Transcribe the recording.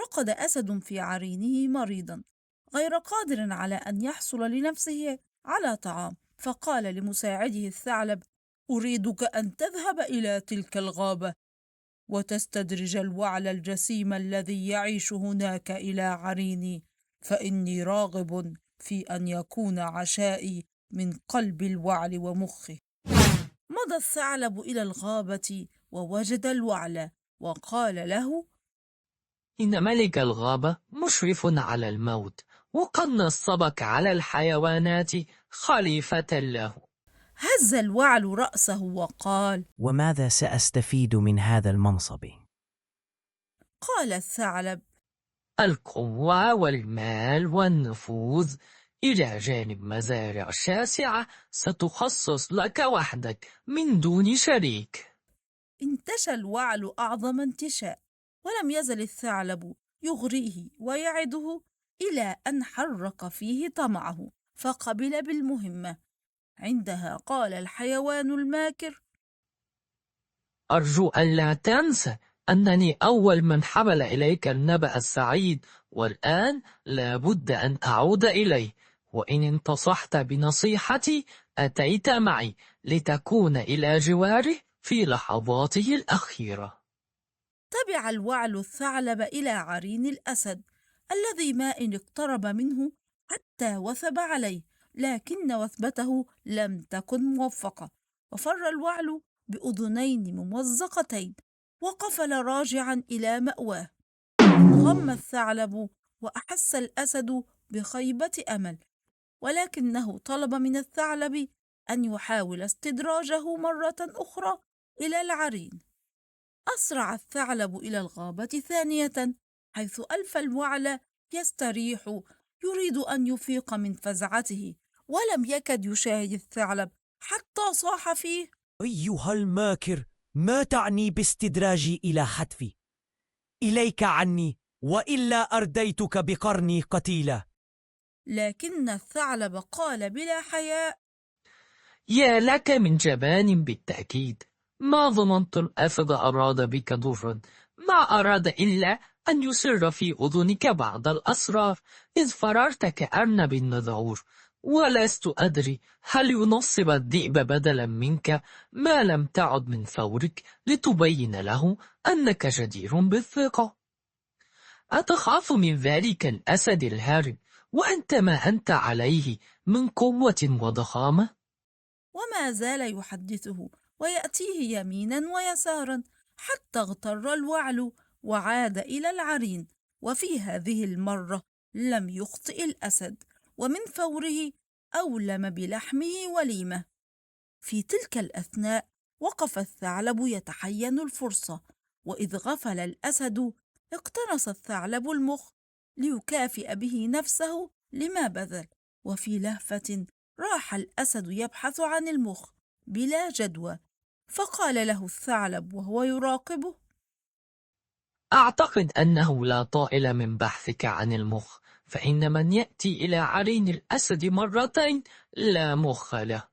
رقد أسد في عرينه مريضا غير قادر على أن يحصل لنفسه على طعام، فقال لمساعده الثعلب: أريدك أن تذهب إلى تلك الغابة وتستدرج الوعل الجسيم الذي يعيش هناك إلى عريني، فإني راغب في أن يكون عشائي من قلب الوعل ومخه. مضى الثعلب إلى الغابة ووجد الوعل وقال له: إن ملك الغابة مشرف على الموت، وقد نصبك على الحيوانات خليفة له. هز الوعل رأسه وقال: وماذا سأستفيد من هذا المنصب؟ قال الثعلب: القوة والمال والنفوذ، إلى جانب مزارع شاسعة ستخصص لك وحدك من دون شريك. انتشى الوعل أعظم انتشاء، ولم يزل الثعلب يغريه ويعده إلى أن حرك فيه طمعه فقبل بالمهمة. عندها قال الحيوان الماكر: أرجو أن لا تنسى أنني أول من حمل إليك النبأ السعيد، والآن لا بد أن أعود إليه، وإن انتصحت بنصيحتي أتيت معي لتكون إلى جواره في لحظاته الأخيرة. تبع الوعل الثعلب إلى عرين الأسد الذي ما إن اقترب منه حتى وثب عليه، لكن وثبته لم تكن موفقة، وفر الوعل بأذنين ممزقتين وقفل راجعا إلى مأواه. انغم الثعلب وأحس الأسد بخيبة أمل، ولكنه طلب من الثعلب أن يحاول استدراجه مرة أخرى إلى العرين. أسرع الثعلب إلى الغابة ثانية، حيث ألف الوعل يستريح يريد أن يفيق من فزعته، ولم يكد يشاهد الثعلب حتى صاح فيه: أيها الماكر، ما تعني باستدراجي إلى حتفي؟ إليك عني، وإلا أرديتك بقرني قتيلا. لكن الثعلب قال بلا حياء: يا لك من جبان بالتأكيد، ما ظننت الأسد أراد بك ضرا، ما أراد إلا أن يسر في أذنك بعض الأسرار، إذ فررت كأرنب النذعور، ولست أدري هل ينصب الذئب بدلا منك ما لم تعد من ثورك لتبين له أنك جدير بالثقة. أتخاف من ذلك الأسد الهارب وأنت ما أنت عليه من قوة وضخامة؟ وما زال يحدثه ويأتيه يمينا ويسارا حتى اغتر الوعل وعاد إلى العرين. وفي هذه المرة لم يخطئ الأسد، ومن فوره أولم بلحمه وليمة. في تلك الأثناء وقف الثعلب يتحين الفرصة، وإذ غفل الأسد اقتنص الثعلب المخ ليكافئ به نفسه لما بذل، وفي لهفة راح الأسد يبحث عن المخ بلا جدوى، فقال له الثعلب وهو يراقبه: أعتقد أنه لا طائل من بحثك عن المخ، فإن من يأتي إلى عرين الأسد مرتين لا مخ له.